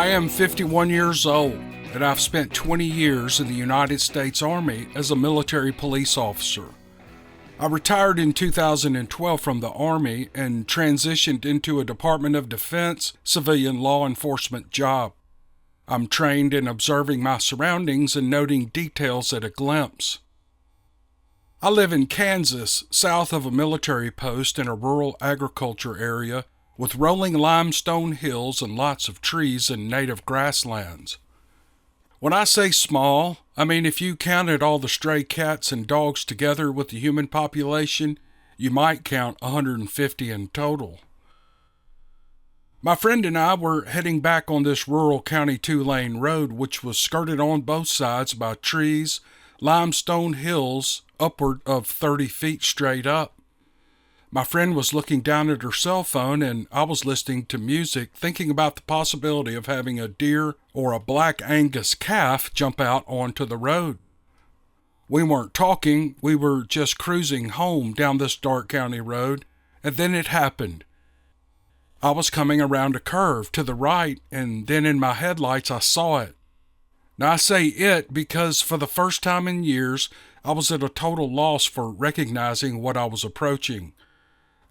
am 51 years old, and I've spent 20 years in the United States Army as a military police officer. I retired in 2012 from the Army and transitioned into a Department of Defense civilian law enforcement job. I'm trained in observing my surroundings and noting details at a glimpse. I live in Kansas, south of a military post in a rural agriculture area with rolling limestone hills and lots of trees and native grasslands. When I say small, I mean if you counted all the stray cats and dogs together with the human population, you might count 150 in total. My friend and I were heading back on this rural county 2-lane road, which was skirted on both sides by trees, limestone hills, upward of 30 feet straight up. My friend was looking down at her cell phone and I was listening to music, thinking about the possibility of having a deer or a black Angus calf jump out onto the road. We weren't talking, we were just cruising home down this dark county road, and then it happened. I was coming around a curve to the right, and then in my headlights I saw it. Now I say it because for the first time in years, I was at a total loss for recognizing what I was approaching.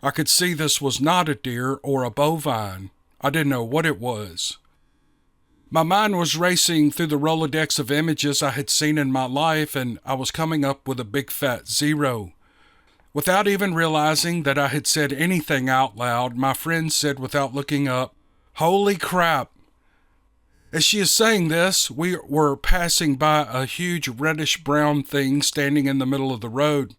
I could see this was not a deer or a bovine. I didn't know what it was. My mind was racing through the Rolodex of images I had seen in my life, and I was coming up with a big fat 0. Without even realizing that I had said anything out loud, my friend said without looking up, "Holy crap!" As she is saying this, we were passing by a huge reddish-brown thing standing in the middle of the road.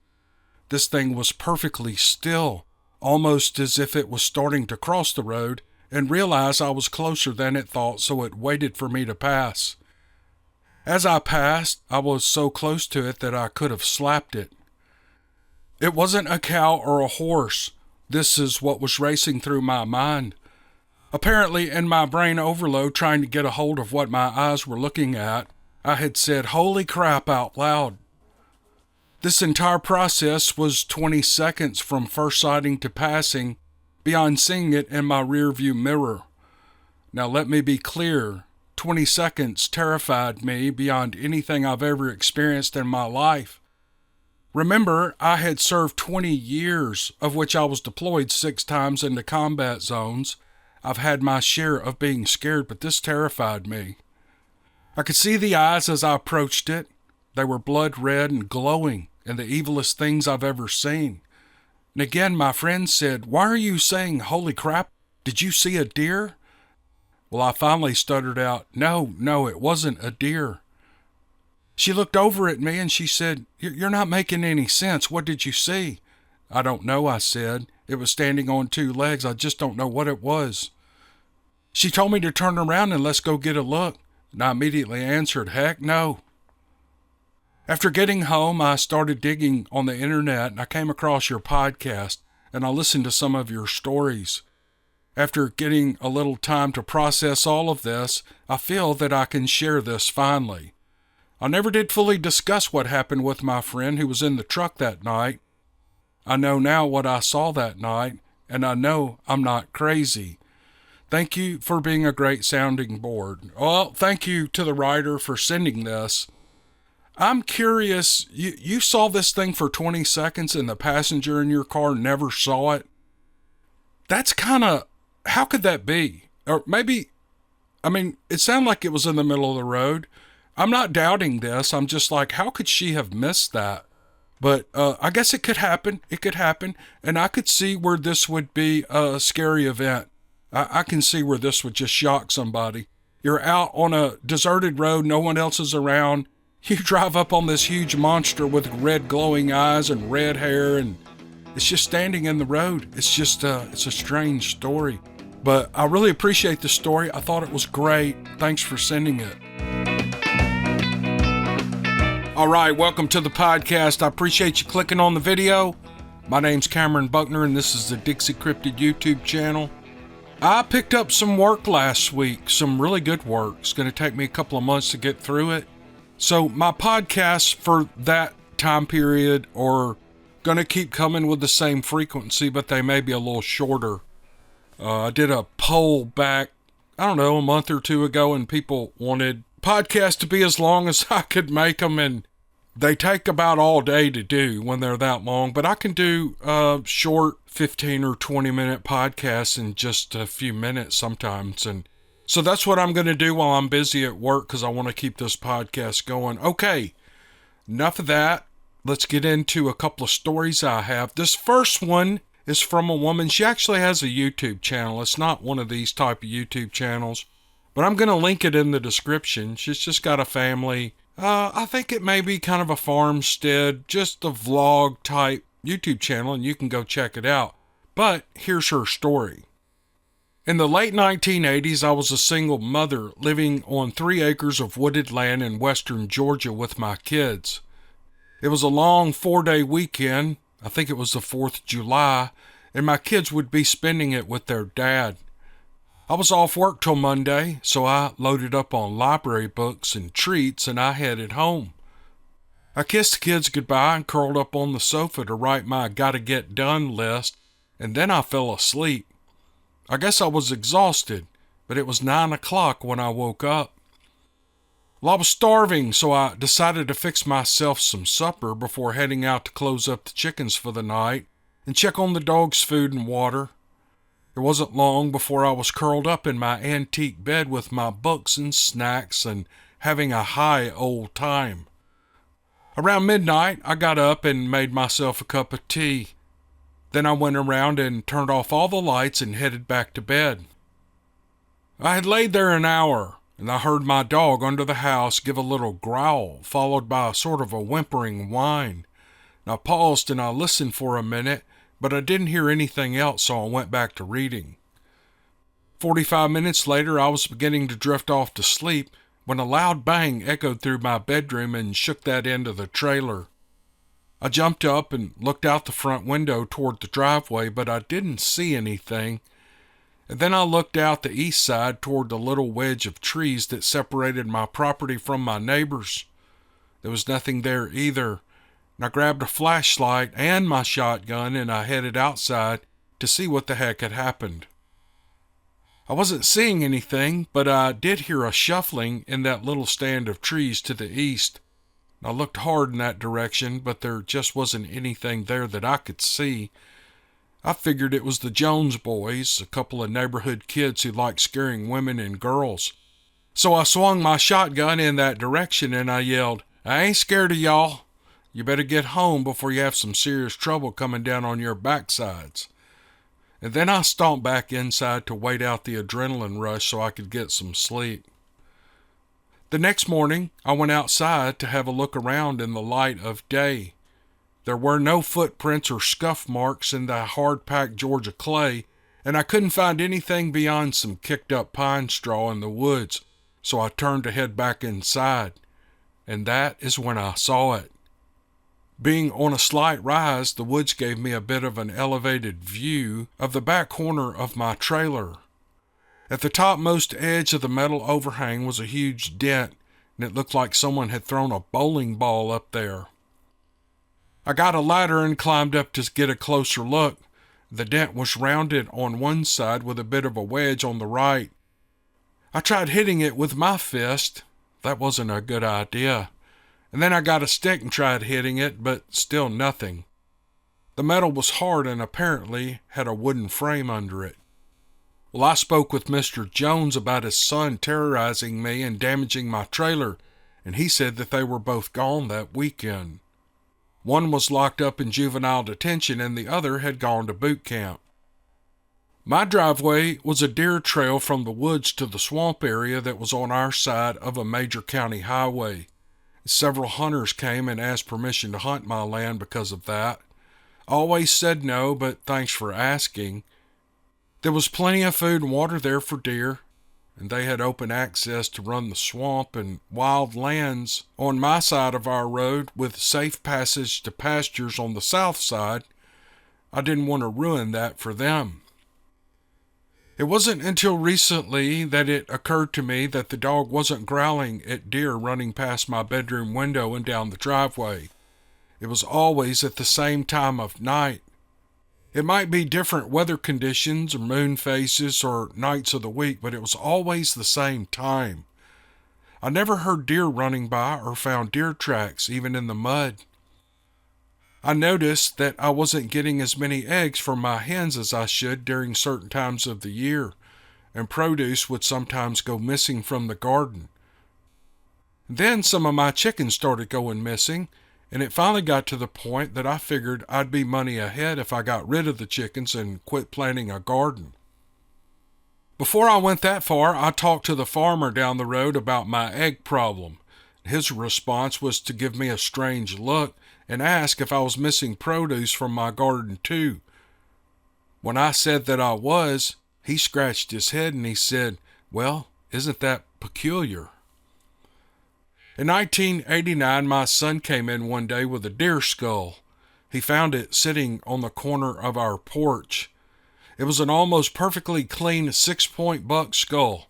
This thing was perfectly still, almost as if it was starting to cross the road, and realized I was closer than it thought, so it waited for me to pass. As I passed, I was so close to it that I could have slapped it. It wasn't a cow or a horse. This is what was racing through my mind. Apparently, in my brain overload trying to get a hold of what my eyes were looking at, I had said, "Holy crap," out loud. This entire process was 20 seconds from first sighting to passing, beyond seeing it in my rearview mirror. Now let me be clear, 20 seconds terrified me beyond anything I've ever experienced in my life. Remember, I had served 20 years, of which I was deployed 6 times into combat zones. I've had my share of being scared, but this terrified me. I could see the eyes as I approached it. They were blood red and glowing, and the evilest things I've ever seen. And again, my friend said, "Why are you saying, 'Holy crap, did you see a deer?'" Well, I finally stuttered out, No, it wasn't a deer." She looked over at me and she said, "You're not making any sense. What did you see?" "I don't know," I said. "It was standing on 2 legs. I just don't know what it was." She told me to turn around and let's go get a look. And I immediately answered, "Heck no." After getting home, I started digging on the internet and I came across your podcast and I listened to some of your stories. After getting a little time to process all of this, I feel that I can share this finally. I never did fully discuss what happened with my friend who was in the truck that night. I know now what I saw that night, and I know I'm not crazy. Thank you for being a great sounding board. Well, thank you to the writer for sending this. I'm curious, you saw this thing for 20 seconds and the passenger in your car never saw it? That's how could that be? Or maybe, it sounded like it was in the middle of the road. I'm not doubting this. I'm just like, how could she have missed that? But I guess it could happen. It could happen. And I could see where this would be a scary event. I can see where this would just shock somebody. You're out on a deserted road. No one else is around. You drive up on this huge monster with red glowing eyes and red hair. And it's just standing in the road. It's just, it's a strange story. But I really appreciate the story. I thought it was great. Thanks for sending it. All right, welcome to the podcast. I appreciate you clicking on the video. My name's Cameron Buckner, and this is the Dixiecryptid YouTube channel. I picked up some work last week, some really good work. It's going to take me a couple of months to get through it. So my podcasts for that time period are going to keep coming with the same frequency, but they may be a little shorter. I did a poll back I don't know, a month or two ago, and people wanted podcasts to be as long as I could make them, and they take about all day to do when they're that long, but I can do short 15 or 20 minute podcasts in just a few minutes sometimes. And so that's what I'm going to do while I'm busy at work, because I want to keep this podcast going. Okay, enough of that. Let's get into a couple of stories I have. This first one is from a woman. She actually has a YouTube channel. It's not one of these type of YouTube channels, but I'm going to link it in the description. She's just got a family. I think it may be kind of a farmstead, just a vlog type YouTube channel, and you can go check it out. But here's her story. In the late 1980s, I was a single mother living on 3 acres of wooded land in western Georgia with my kids. It was a long 4-day weekend. I think it was the 4th of July, and my kids would be spending it with their dad. I was off work till Monday, so I loaded up on library books and treats, and I headed home. I kissed the kids goodbye and curled up on the sofa to write my gotta get done list, and then I fell asleep. I guess I was exhausted, but it was 9 o'clock when I woke up. Well, I was starving, so I decided to fix myself some supper before heading out to close up the chickens for the night and check on the dogs' food and water. It wasn't long before I was curled up in my antique bed with my books and snacks and having a high old time. Around midnight, I got up and made myself a cup of tea. Then I went around and turned off all the lights and headed back to bed. I had laid there an hour, and I heard my dog under the house give a little growl, followed by a sort of a whimpering whine. I paused and I listened for a minute, but I didn't hear anything else, so I went back to reading. 45 minutes later, I was beginning to drift off to sleep when a loud bang echoed through my bedroom and shook that end of the trailer. I jumped up and looked out the front window toward the driveway, but I didn't see anything. And then I looked out the east side toward the little wedge of trees that separated my property from my neighbor's. There was nothing there either. And I grabbed a flashlight and my shotgun and I headed outside to see what the heck had happened. I wasn't seeing anything, but I did hear a shuffling in that little stand of trees to the east. I looked hard in that direction, but there just wasn't anything there that I could see. I figured it was the Jones boys, a couple of neighborhood kids who liked scaring women and girls. So I swung my shotgun in that direction and I yelled, "I ain't scared of y'all. You better get home before you have some serious trouble coming down on your backsides." And then I stomped back inside to wait out the adrenaline rush so I could get some sleep. The next morning, I went outside to have a look around in the light of day. There were no footprints or scuff marks in the hard-packed Georgia clay, and I couldn't find anything beyond some kicked-up pine straw in the woods, so I turned to head back inside. And that is when I saw it. Being on a slight rise, the woods gave me a bit of an elevated view of the back corner of my trailer. At the topmost edge of the metal overhang was a huge dent, and it looked like someone had thrown a bowling ball up there. I got a ladder and climbed up to get a closer look. The dent was rounded on one side with a bit of a wedge on the right. I tried hitting it with my fist. That wasn't a good idea. And then I got a stick and tried hitting it, but still nothing. The metal was hard and apparently had a wooden frame under it. Well, I spoke with Mr. Jones about his son terrorizing me and damaging my trailer, and he said that they were both gone that weekend. One was locked up in juvenile detention and the other had gone to boot camp. My driveway was a deer trail from the woods to the swamp area that was on our side of a major county highway. Several hunters came and asked permission to hunt my land because of that. I always said no, but thanks for asking. There was plenty of food and water there for deer, and they had open access to run the swamp and wild lands on my side of our road with safe passage to pastures on the south side. I didn't want to ruin that for them. It wasn't until recently that it occurred to me that the dog wasn't growling at deer running past my bedroom window and down the driveway. It was always at the same time of night. It might be different weather conditions or moon phases or nights of the week, but it was always the same time. I never heard deer running by or found deer tracks, even in the mud. I noticed that I wasn't getting as many eggs from my hens as I should during certain times of the year, and produce would sometimes go missing from the garden. Then some of my chickens started going missing, and it finally got to the point that I figured I'd be money ahead if I got rid of the chickens and quit planting a garden. Before I went that far, I talked to the farmer down the road about my egg problem. His response was to give me a strange look and ask if I was missing produce from my garden too. When I said that I was, he scratched his head and he said, "Well, isn't that peculiar?" In 1989, my son came in one day with a deer skull. He found it sitting on the corner of our porch. It was an almost perfectly clean 6-point buck skull.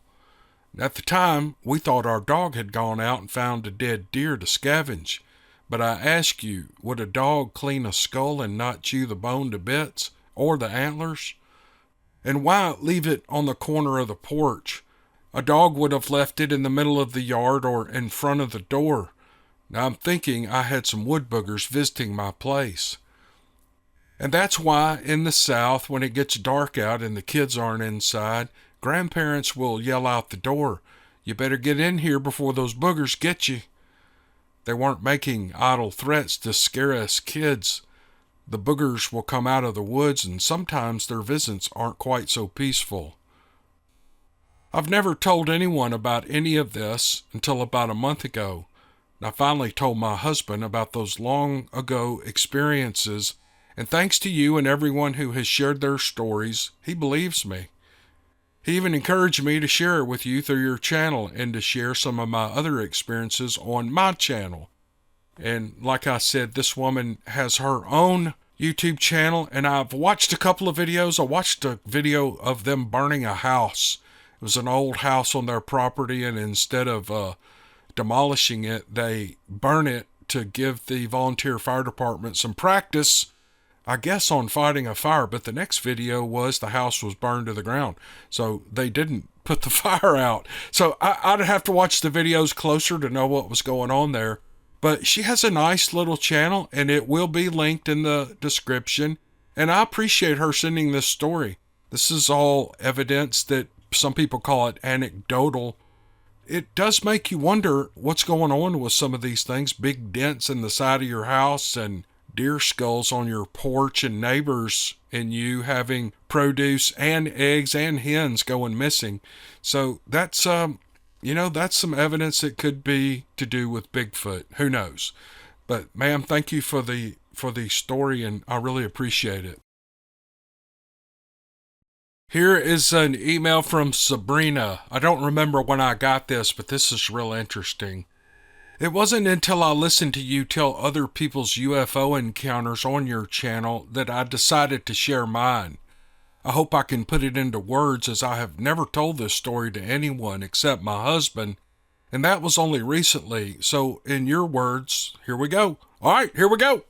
At the time, we thought our dog had gone out and found a dead deer to scavenge. But I ask you, would a dog clean a skull and not chew the bone to bits, or the antlers? And why leave it on the corner of the porch? A dog would have left it in the middle of the yard or in front of the door. Now I'm thinking I had some wood boogers visiting my place. And that's why in the South, when it gets dark out and the kids aren't inside, grandparents will yell out the door, "You better get in here before those boogers get you." They weren't making idle threats to scare us kids. The boogers will come out of the woods, and sometimes their visits aren't quite so peaceful. I've never told anyone about any of this until about a month ago. I finally told my husband about those long ago experiences, and thanks to you and everyone who has shared their stories, he believes me. He even encouraged me to share it with you through your channel and to share some of my other experiences on my channel. And like I said, this woman has her own YouTube channel, and I've watched a couple of videos. I watched a video of them burning a house. It was an old house on their property, and instead of demolishing it, they burn it to give the volunteer fire department some practice, I guess, on fighting a fire. But the next video was the house was burned to the ground, so they didn't put the fire out. So I'd have to watch the videos closer to know what was going on there. But she has a nice little channel, and it will be linked in the description. And I appreciate her sending this story. This is all evidence that some people call it anecdotal. It does make you wonder what's going on with some of these things. Big dents in the side of your house and deer skulls on your porch, and neighbors and you having produce and eggs and hens going missing. So that's that's some evidence that could be to do with Bigfoot. Who knows? But ma'am, thank you for the story, and I really appreciate it. Here is an email from Sabrina. I don't remember when I got this, but this is real interesting. It wasn't until I listened to you tell other people's UFO encounters on your channel that I decided to share mine. I hope I can put it into words, as I have never told this story to anyone except my husband, and that was only recently. So in your words, here we go. All right, here we go.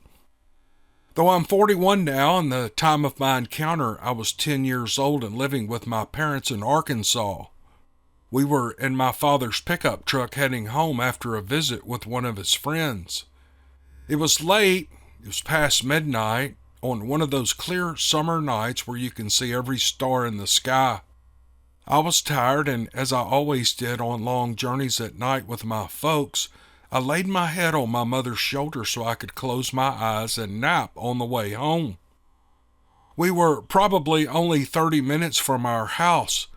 Though I'm 41 now, and the time of my encounter, I was 10 years old and living with my parents in Arkansas. We were in my father's pickup truck heading home after a visit with one of his friends. It was late, it was past midnight, on one of those clear summer nights where you can see every star in the sky. I was tired, and as I always did on long journeys at night with my folks, I laid my head on my mother's shoulder so I could close my eyes and nap on the way home. We were probably only 30 minutes from our house.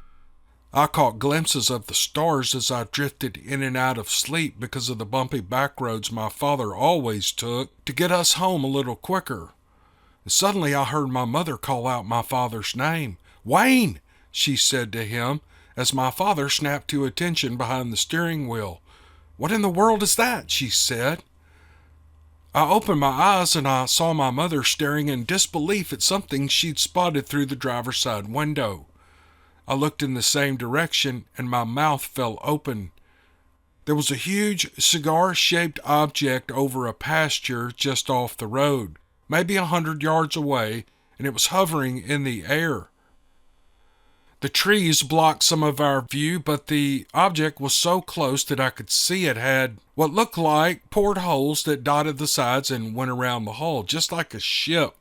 I caught glimpses of the stars as I drifted in and out of sleep because of the bumpy back roads my father always took to get us home a little quicker. Suddenly I heard my mother call out my father's name. "Wayne!" she said to him, as my father snapped to attention behind the steering wheel. "What in the world is that?" she said. I opened my eyes and I saw my mother staring in disbelief at something she'd spotted through the driver's side window. I looked in the same direction and my mouth fell open. There was a huge cigar-shaped object over a pasture just off the road, maybe 100 yards away, and it was hovering in the air. The trees blocked some of our view, but the object was so close that I could see it had what looked like portholes that dotted the sides and went around the hull, just like a ship.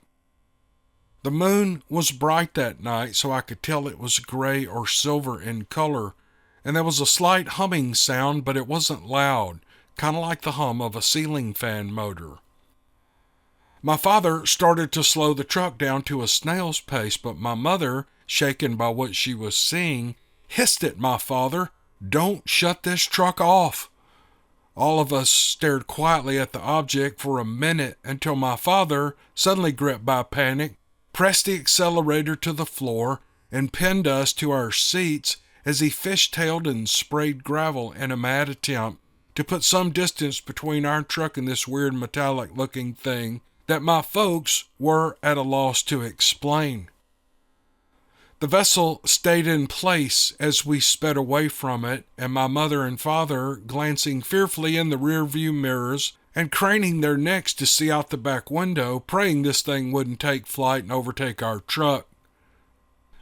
The moon was bright that night, so I could tell it was gray or silver in color, and there was a slight humming sound, but it wasn't loud, kind of like the hum of a ceiling fan motor. My father started to slow the truck down to a snail's pace, but my mother, shaken by what she was seeing, hissed at my father, "Don't shut this truck off." All of us stared quietly at the object for a minute until my father, suddenly gripped by panic, pressed the accelerator to the floor and pinned us to our seats as he fishtailed and sprayed gravel in a mad attempt to put some distance between our truck and this weird metallic-looking thing that my folks were at a loss to explain. The vessel stayed in place as we sped away from it, and my mother and father, glancing fearfully in the rearview mirrors and craning their necks to see out the back window, praying this thing wouldn't take flight and overtake our truck.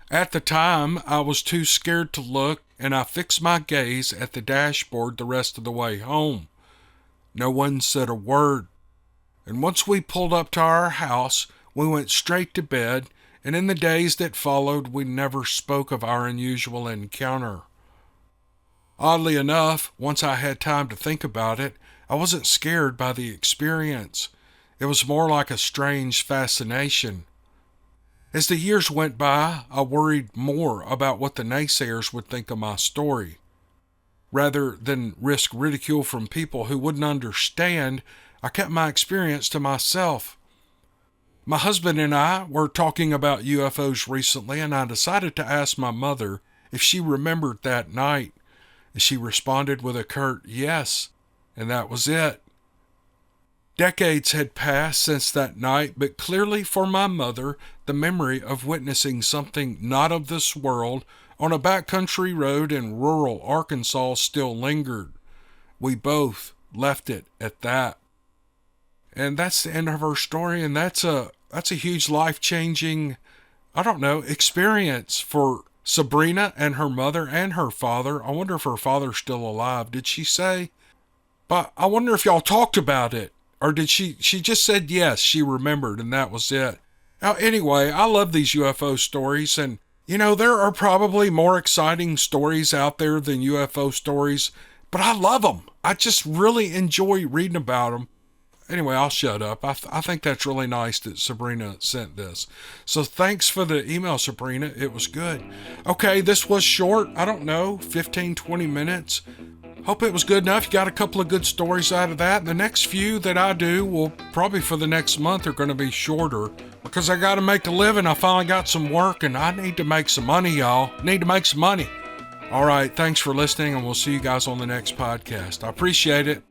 At the time, I was too scared to look, and I fixed my gaze at the dashboard the rest of the way home. No one said a word. And once we pulled up to our house, we went straight to bed, and in the days that followed, we never spoke of our unusual encounter. Oddly enough, once I had time to think about it, I wasn't scared by the experience. It was more like a strange fascination. As the years went by, I worried more about what the naysayers would think of my story. Rather than risk ridicule from people who wouldn't understand, I kept my experience to myself. My husband and I were talking about UFOs recently, and I decided to ask my mother if she remembered that night. And she responded with a curt yes, and that was it. Decades had passed since that night, but clearly for my mother, the memory of witnessing something not of this world on a backcountry road in rural Arkansas still lingered. We both left it at that. And that's the end of her story, and that's a huge life-changing, experience for Sabrina and her mother and her father. I wonder if her father's still alive. Did she say? But I wonder if y'all talked about it. Or did she just said yes, she remembered, and that was it. Now, anyway, I love these UFO stories, and, there are probably more exciting stories out there than UFO stories, but I love them. I just really enjoy reading about them. Anyway, I'll shut up. I think that's really nice that Sabrina sent this. So thanks for the email, Sabrina. It was good. Okay, this was short. 15, 20 minutes. Hope it was good enough. You got a couple of good stories out of that. The next few that I do will probably for the next month are going to be shorter because I got to make a living. I finally got some work and I need to make some money, y'all. Need to make some money. All right, thanks for listening, and we'll see you guys on the next podcast. I appreciate it.